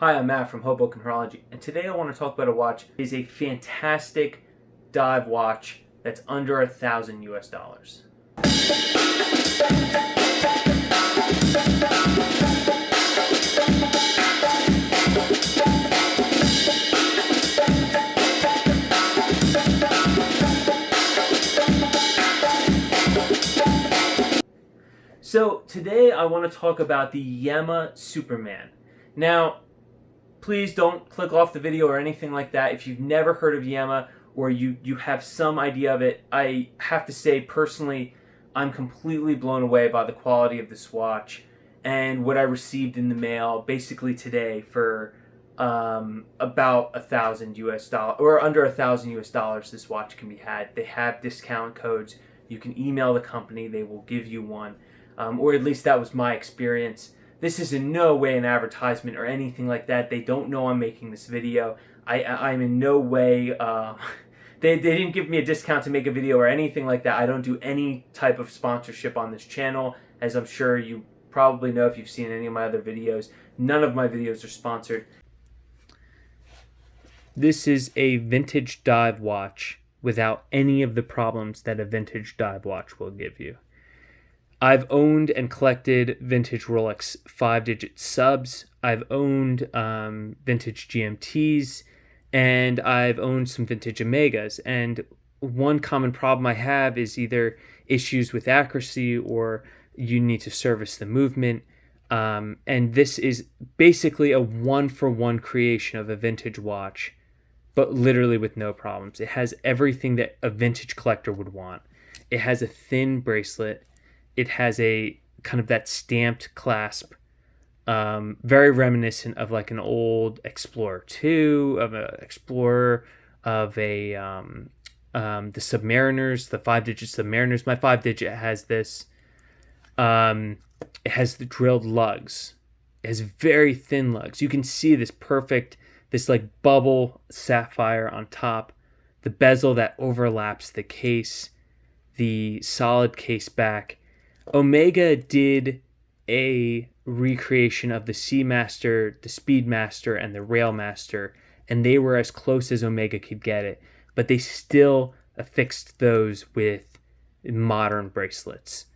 Hi, I'm Matt from Hoboken Horology, and today I want to talk about a watch. It is a fantastic dive watch that's under $1,000 US. So today I want to talk about the Yema Superman. Now, please don't click off the video or anything like that. If you've never heard of Yema or you have some idea of it, I have to say personally, I'm completely blown away by the quality of this watch and what I received in the mail basically today for about $1,000 or under $1,000 this watch can be had. They have discount codes. You can email the company. They will give you one. Or at least that was my experience. This is in no way an advertisement or anything like that. They don't know I'm making this video. I'm in no way, they didn't give me a discount to make a video or anything like that. I don't do any type of sponsorship on this channel, as I'm sure you probably know if you've seen any of my other videos. None of my videos are sponsored. This is a vintage dive watch without any of the problems that a vintage dive watch will give you. I've owned and collected vintage Rolex 5-digit subs. I've owned vintage GMTs, and I've owned some vintage Omegas. And one common problem I have is either issues with accuracy or you need to service the movement. And this is basically a one-for-one creation of a vintage watch, but literally with no problems. It has everything that a vintage collector would want. It has a thin bracelet. It has a kind of that stamped clasp, very reminiscent of like an old Explorer 2, of an Explorer, of a the Submariners, the 5-digit Submariners. My 5-digit has this. It has the drilled lugs. It has very thin lugs. You can see this perfect, this like bubble sapphire on top, the bezel that overlaps the case, the solid case back. Omega did a recreation of the Seamaster, the Speedmaster, and the Railmaster, and they were as close as Omega could get it, but they still affixed those with modern bracelets.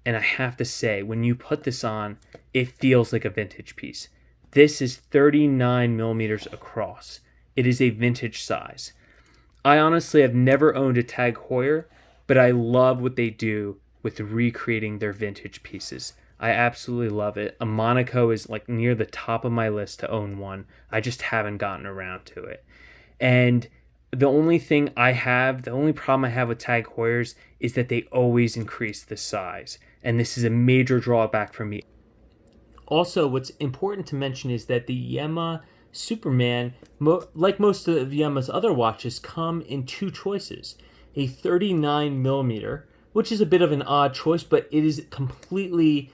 And I have to say, when you put this on, it feels like a vintage piece. This is 39 millimeters across. It is a vintage size. I honestly have never owned a Tag Heuer, but I love what they do with recreating their vintage pieces. I absolutely love it. A Monaco is like near the top of my list to own one. I just haven't gotten around to it. And the only problem I have with Tag Heuers is that they always increase the size. And this is a major drawback for me. Also, what's important to mention is that the Yema Superman, like most of Yema's other watches, come in two choices. A 39 millimeter, which is a bit of an odd choice, but it is completely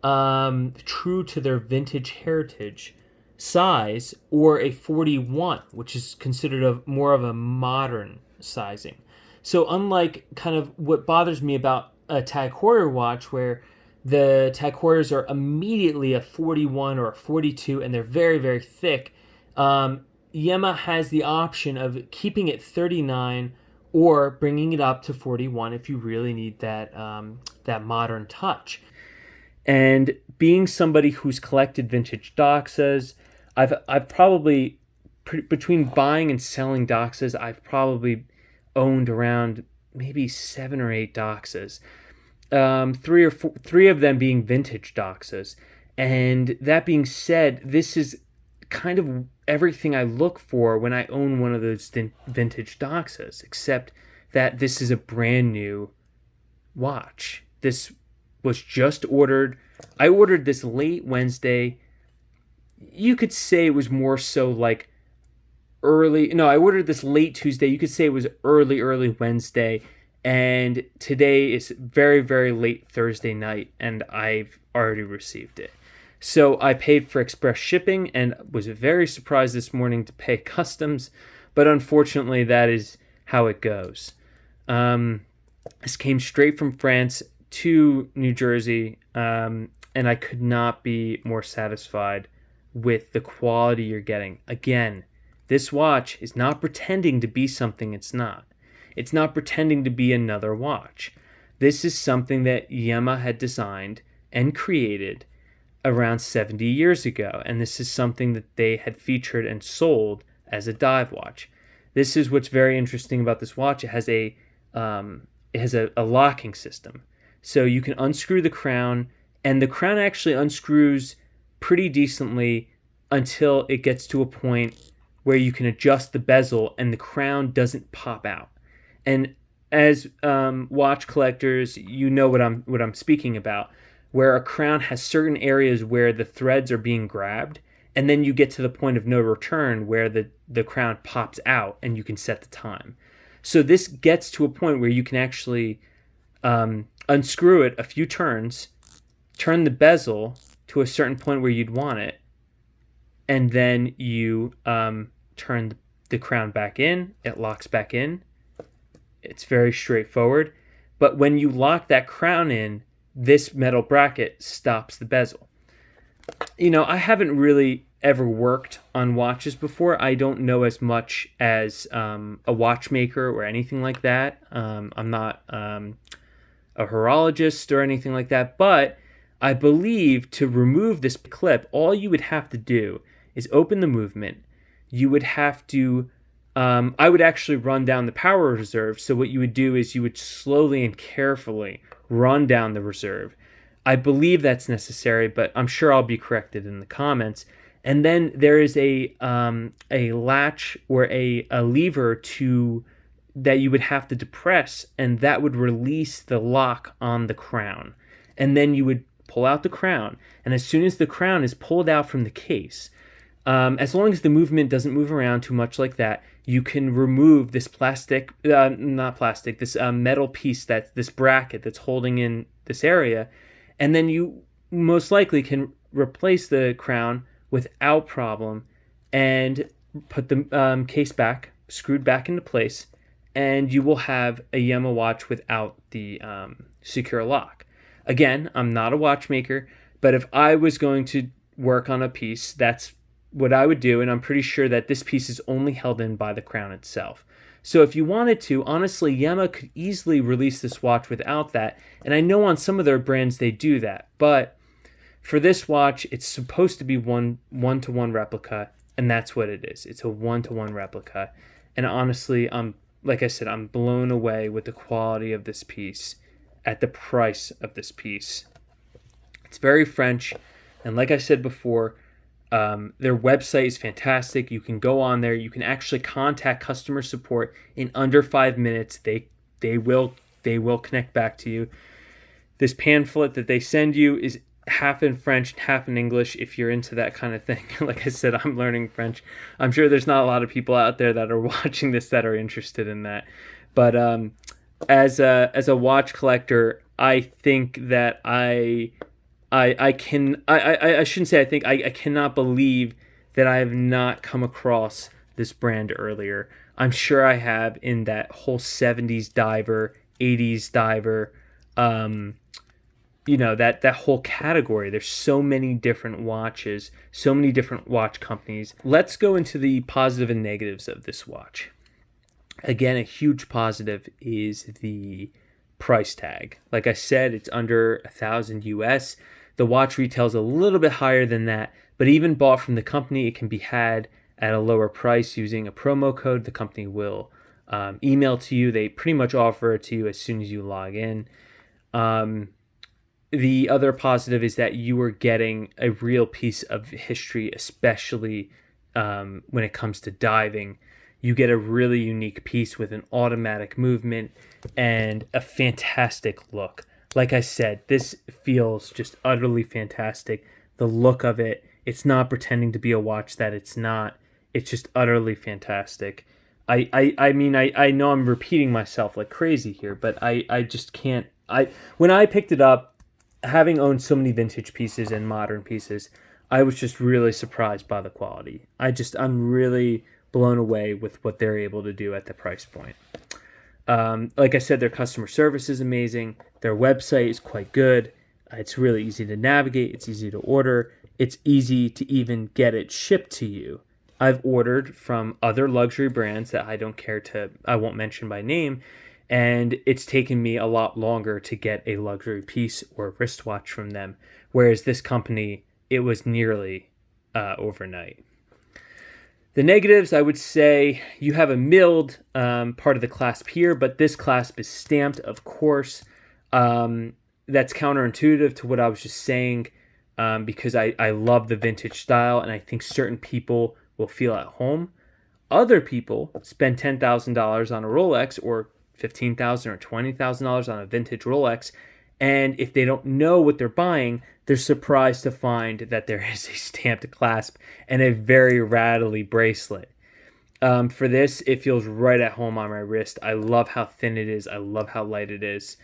true to their vintage heritage size, or a 41, which is considered more of a modern sizing. So unlike kind of what bothers me about a Tag Heuer watch, where the Tag Heuers are immediately a 41 or a 42, and they're very, very thick, Yema has the option of keeping it 39 or bringing it up to 41 if you really need that that modern touch. And being somebody who's collected vintage Doxas, I've probably, between buying and selling Doxas, I've probably owned around maybe 7 or 8 Doxas. 3 of them being vintage Doxas. And that being said, this is kind of everything I look for when I own one of those vintage Doxas, except that this is a brand new watch. This was just ordered. I ordered this late Wednesday. You could say it was more so like I ordered this late Tuesday. You could say it was early Wednesday. And today is very, very late Thursday night, and I've already received it. So I paid for express shipping and was very surprised this morning to pay customs, but unfortunately that is how it goes. This came straight from France to New Jersey, and I could not be more satisfied with the quality you're getting. Again, this watch is not pretending to be something it's not. It's not pretending to be another watch. This is something that Yema had designed and created around 70 years ago, and this is something that they had featured and sold as a dive watch. This is what's very interesting about this watch. It has a locking system, so you can unscrew the crown, and the crown actually unscrews pretty decently until it gets to a point where you can adjust the bezel and the crown doesn't pop out. And as watch collectors, you know what I'm speaking about, where a crown has certain areas where the threads are being grabbed, and then you get to the point of no return where the crown pops out and you can set the time. So this gets to a point where you can actually unscrew it a few turns, turn the bezel to a certain point where you'd want it, and then you turn the crown back in, it locks back in. It's very straightforward. But when you lock that crown in, this metal bracket stops the bezel. You know, I haven't really ever worked on watches before. I don't know as much as a watchmaker or anything like that. I'm not a horologist or anything like that, but I believe to remove this clip, all you would have to do is open the movement. You would have to I would actually run down the power reserve. So what you would do is you would slowly and carefully run down the reserve. I believe that's necessary, but I'm sure I'll be corrected in the comments. And then there is a latch or a lever that you would have to depress, and that would release the lock on the crown. And then you would pull out the crown. And as soon as the crown is pulled out from the case, as long as the movement doesn't move around too much like that, you can remove this this metal piece, this bracket that's holding in this area, and then you most likely can replace the crown without problem and put the case back, screwed back into place, and you will have a Yema watch without the secure lock. Again, I'm not a watchmaker, but if I was going to work on a piece, that's what I would do, and I'm pretty sure that this piece is only held in by the crown itself. So if you wanted to, honestly, Yema could easily release this watch without that, and I know on some of their brands they do that, but for this watch, it's supposed to be one-to-one replica, and that's what it is. It's a one-to-one replica, and honestly, like I said, I'm blown away with the quality of this piece at the price of this piece. It's very French, and like I said before, their website is fantastic. You can go on there. You can actually contact customer support in under 5 minutes. They will connect back to you. This pamphlet that they send you is half in French, half in English. If you're into that kind of thing, like I said, I'm learning French. I'm sure there's not a lot of people out there that are watching this that are interested in that. But as a watch collector, I think that I shouldn't say I think, I cannot believe that I have not come across this brand earlier. I'm sure I have in that whole 70s diver, 80s diver, that whole category. There's so many different watches, so many different watch companies. Let's go into the positive and negatives of this watch. Again, a huge positive is the price tag. Like I said, it's under $1,000 US. The watch retails a little bit higher than that, but even bought from the company, it can be had at a lower price using a promo code. The company will email to you. They pretty much offer it to you as soon as you log in. The other positive is that you are getting a real piece of history, especially when it comes to diving. You get a really unique piece with an automatic movement and a fantastic look. Like I said, this feels just utterly fantastic. The look of it, it's not pretending to be a watch that it's not. It's just utterly fantastic. I mean, I know I'm repeating myself like crazy here, but I just can't. When I picked it up, having owned so many vintage pieces and modern pieces, I was just really surprised by the quality. I'm really blown away with what they're able to do at the price point. Like I said, their customer service is amazing. Their website is quite good. It's really easy to navigate. It's easy to order. it's easy to even get it shipped to you. I've ordered from other luxury brands that I won't mention by name, and it's taken me a lot longer to get a luxury piece or wristwatch from them. Whereas this company, it was nearly overnight. The negatives, I would say you have a milled part of the clasp here, but this clasp is stamped, of course. That's counterintuitive to what I was just saying, because I love the vintage style, and I think certain people will feel at home. Other people spend $10,000 on a Rolex, or $15,000 or $20,000 on a vintage Rolex, and if they don't know what they're buying, they're surprised to find that there is a stamped clasp and a very rattly bracelet. For this, it feels right at home on my wrist. I love how thin it is. I love how light it is.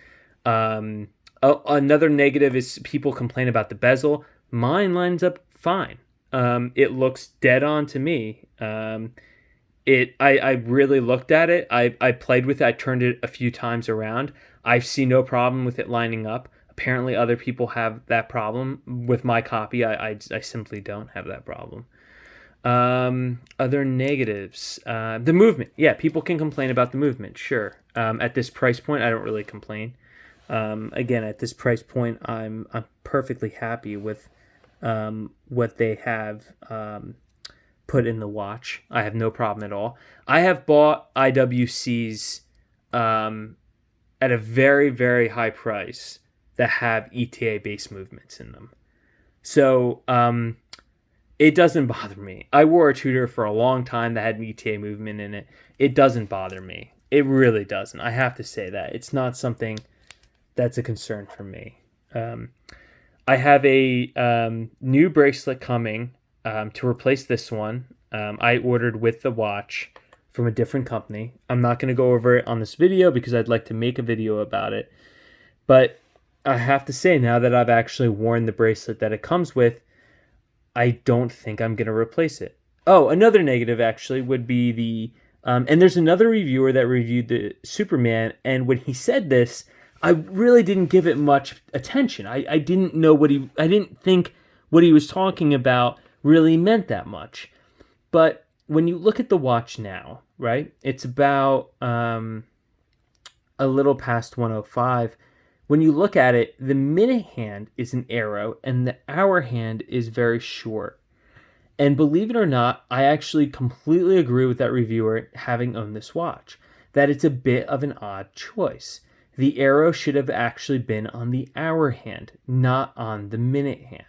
Another negative is people complain about the bezel. Mine lines up fine. It looks dead on to me. I really looked at it. I played with it. I turned it a few times around. I see no problem with it lining up. Apparently other people have that problem. With my copy, I simply don't have that problem. Other negatives. The movement. Yeah, people can complain about the movement. Sure. At this price point, I don't really complain. Again, at this price point, I'm perfectly happy with what they have put in the watch. I have no problem at all. I have bought IWCs at a very, very high price that have ETA based movements in them. So it doesn't bother me. I wore a Tudor for a long time that had an ETA movement in it. It doesn't bother me. It really doesn't. I have to say that. It's not something that's a concern for me. I have a new bracelet coming to replace this one. I ordered with the watch from a different company. I'm not going to go over it on this video because I'd like to make a video about it. But I have to say, now that I've actually worn the bracelet that it comes with, I don't think I'm going to replace it. Oh, another negative actually would be the... and there's another reviewer that reviewed the Superman, and when he said this, I really didn't give it much attention. I didn't know I didn't think what he was talking about really meant that much. But when you look at the watch now, right, it's about a little past 105. When you look at it, the minute hand is an arrow and the hour hand is very short. And believe it or not, I actually completely agree with that reviewer, having owned this watch, that it's a bit of an odd choice. The arrow should have actually been on the hour hand, not on the minute hand.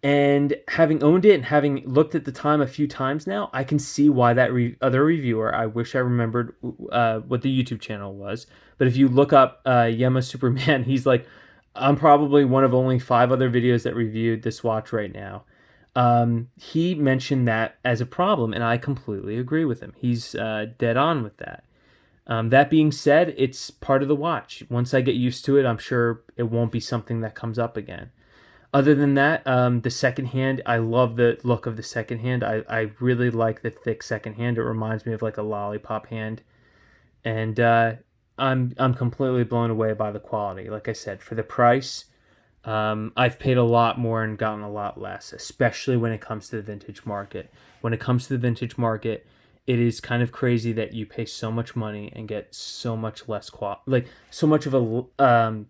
And having owned it and having looked at the time a few times now, I can see why that other reviewer, I wish I remembered what the YouTube channel was, but if you look up Yema Superman, he's like, I'm probably one of only 5 other videos that reviewed this watch right now. He mentioned that as a problem, and I completely agree with him. He's dead on with that. That being said, it's part of the watch. Once I get used to it, I'm sure it won't be something that comes up again. Other than that, the second hand, I love the look of the second hand. I really like the thick second hand. It reminds me of like a lollipop hand. And I'm completely blown away by the quality. Like I said, for the price, I've paid a lot more and gotten a lot less, especially when it comes to the vintage market. When it comes to the vintage market, it is kind of crazy that you pay so much money and get so much less quality, like so much of a...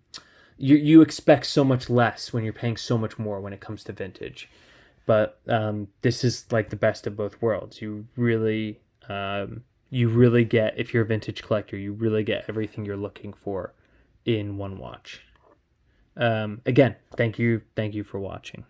You expect so much less when you're paying so much more when it comes to vintage. But this is like the best of both worlds. You really get, if you're a vintage collector, you really get everything you're looking for in one watch. Again, thank you for watching.